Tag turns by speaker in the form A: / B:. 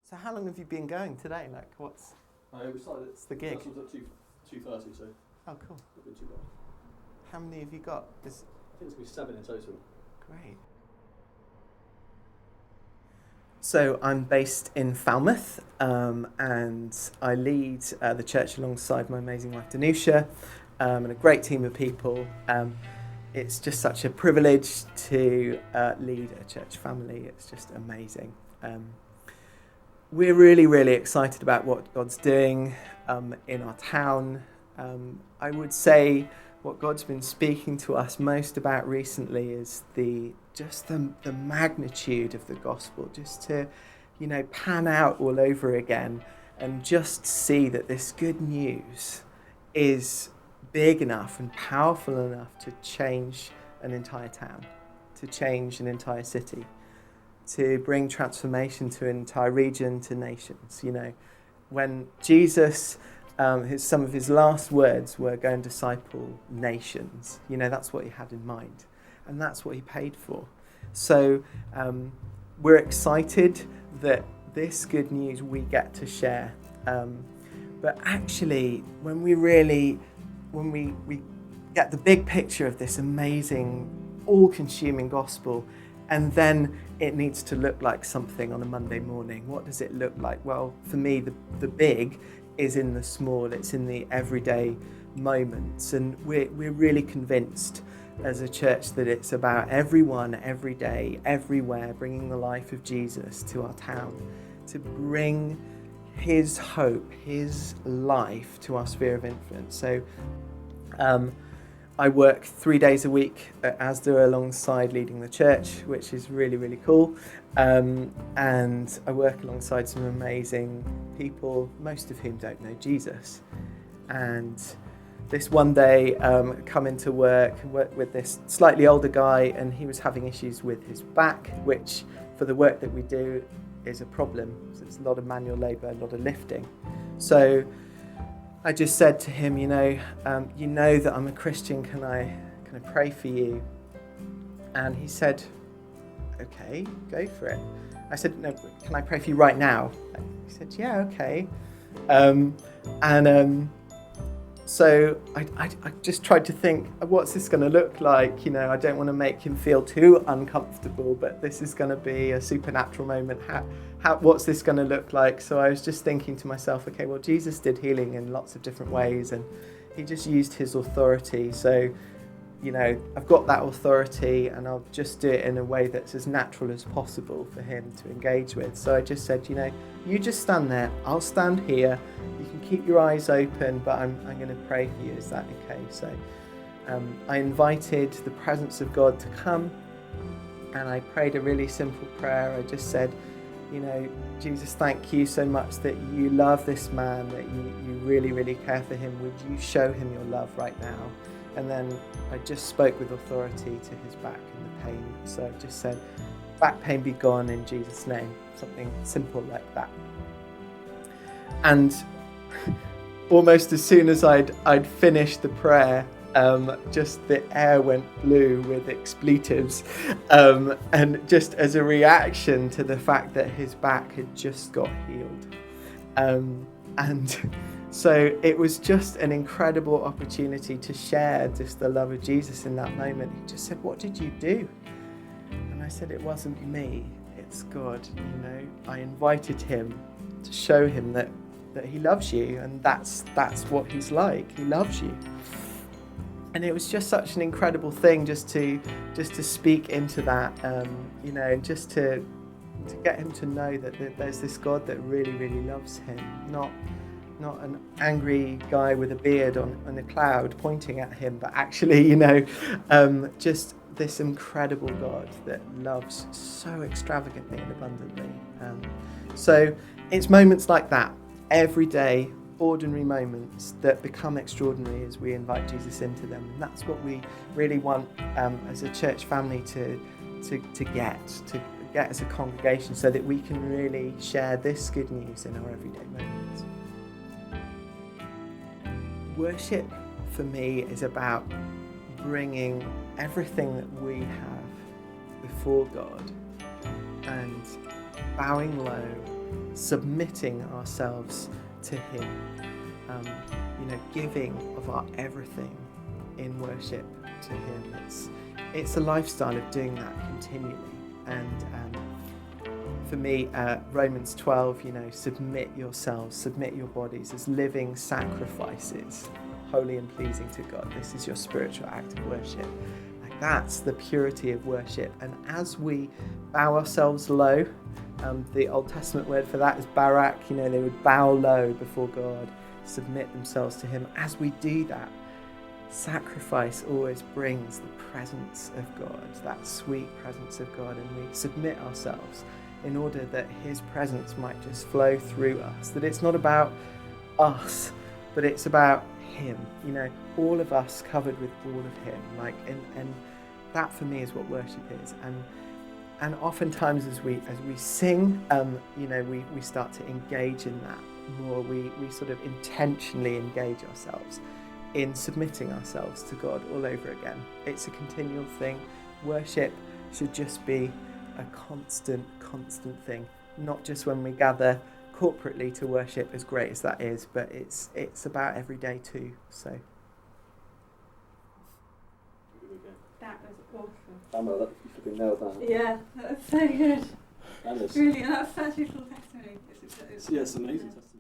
A: So how long have you been going today? Like, what's
B: We started
A: the gig?
B: This was at 2:30, so
A: Oh, cool.
B: not been too bad.
A: How many have you got?
B: I think it's going to be 7 in total.
A: Great. So I'm based in Falmouth, and I lead the church alongside my amazing wife Danusha, and a great team of people. It's just such a privilege to lead a church family. It's just amazing. We're really excited about what God's doing in our town. I would say what God's been speaking to us most about recently is the magnitude of the gospel, just to, pan out all over again and just see that this good news is big enough and powerful enough to change an entire town, to change an entire city, to bring transformation to an entire region, to nations. When Jesus, some of his last words were go and disciple nations. That's what he had in mind, and that's what he paid for. So we're excited that this good news we get to share. But actually, when we get the big picture of this amazing, all-consuming gospel, and then it needs to look like something on a Monday morning. What does it look like? Well, for me, the big is in the small. It's in the everyday moments. And we're really convinced as a church that it's about everyone, every day, everywhere, bringing the life of Jesus to our town, to bring his hope, his life to our sphere of influence. So I work 3 days a week at Asda alongside leading the church, which is really cool. And I work alongside some amazing people, most of whom don't know Jesus. And this one day, come into work with this slightly older guy, and he was having issues with his back, which for the work that we do is a problem. So it's a lot of manual labour, a lot of lifting. So I just said to him, you know that I'm a Christian, can I pray for you? And he said, okay, go for it. I said, no, can I pray for you right now? He said, yeah, okay. So I just tried to think, what's this going to look like? I don't want to make him feel too uncomfortable, but this is going to be a supernatural moment. What's this going to look like? So I was just thinking to myself, okay, well, Jesus did healing in lots of different ways, and he just used his authority. So, I've got that authority, and I'll just do it in a way that's as natural as possible for him to engage with. So I just said, you just stand there, I'll stand here. You can keep your eyes open, but I'm going to pray for you. Is that okay? So I invited the presence of God to come, and I prayed a really simple prayer. I just said, Jesus, thank you so much that you love this man, that you really care for him. Would you show him your love right now? And then I just spoke with authority to his back and the pain. So I just said, back pain be gone in Jesus' name. Something simple like that. And almost as soon as I'd finished the prayer, just the air went blue with expletives, and just as a reaction to the fact that his back had just got healed. And so it was just an incredible opportunity to share just the love of Jesus in that moment. He just said, what did you do? And I said, it wasn't me, it's God. I invited him to show him that he loves you, and that's what he's like. He loves you. And it was just such an incredible thing just to speak into that, and just to get him to know that there's this God that really loves him, not an angry guy with a beard on a cloud pointing at him, but actually, just this incredible God that loves so extravagantly and abundantly. So it's moments like that, everyday, ordinary moments that become extraordinary as we invite Jesus into them. And that's what we really want as a church family to get as a congregation, so that we can really share this good news in our everyday moments. Worship for me is about bringing everything that we have before God and bowing low, submitting ourselves to Him, giving of our everything in worship to Him. It's a lifestyle of doing that continually. And for me, Romans 12, submit yourselves, submit your bodies as living sacrifices, holy and pleasing to God. This is your spiritual act of worship. Like, that's the purity of worship. And as we bow ourselves low, the Old Testament word for that is barak. They would bow low before God, submit themselves to Him. As we do that, sacrifice always brings the presence of God, that sweet presence of God, and we submit ourselves in order that His presence might just flow through us. That it's not about us, but it's about Him. All of us covered with all of Him. And that for me is what worship is. And oftentimes as we sing, we start to engage in that more. We sort of intentionally engage ourselves in submitting ourselves to God all over again. It's a continual thing. Worship should just be a constant thing, not just when we gather corporately to worship, as great as that is, but it's about every day too. So
C: that was awesome.
B: Banwell, that you flipping nailed that.
C: Yeah, that was so good.
B: And
C: Really, and that was such a cool testimony.
B: it's amazing testimony.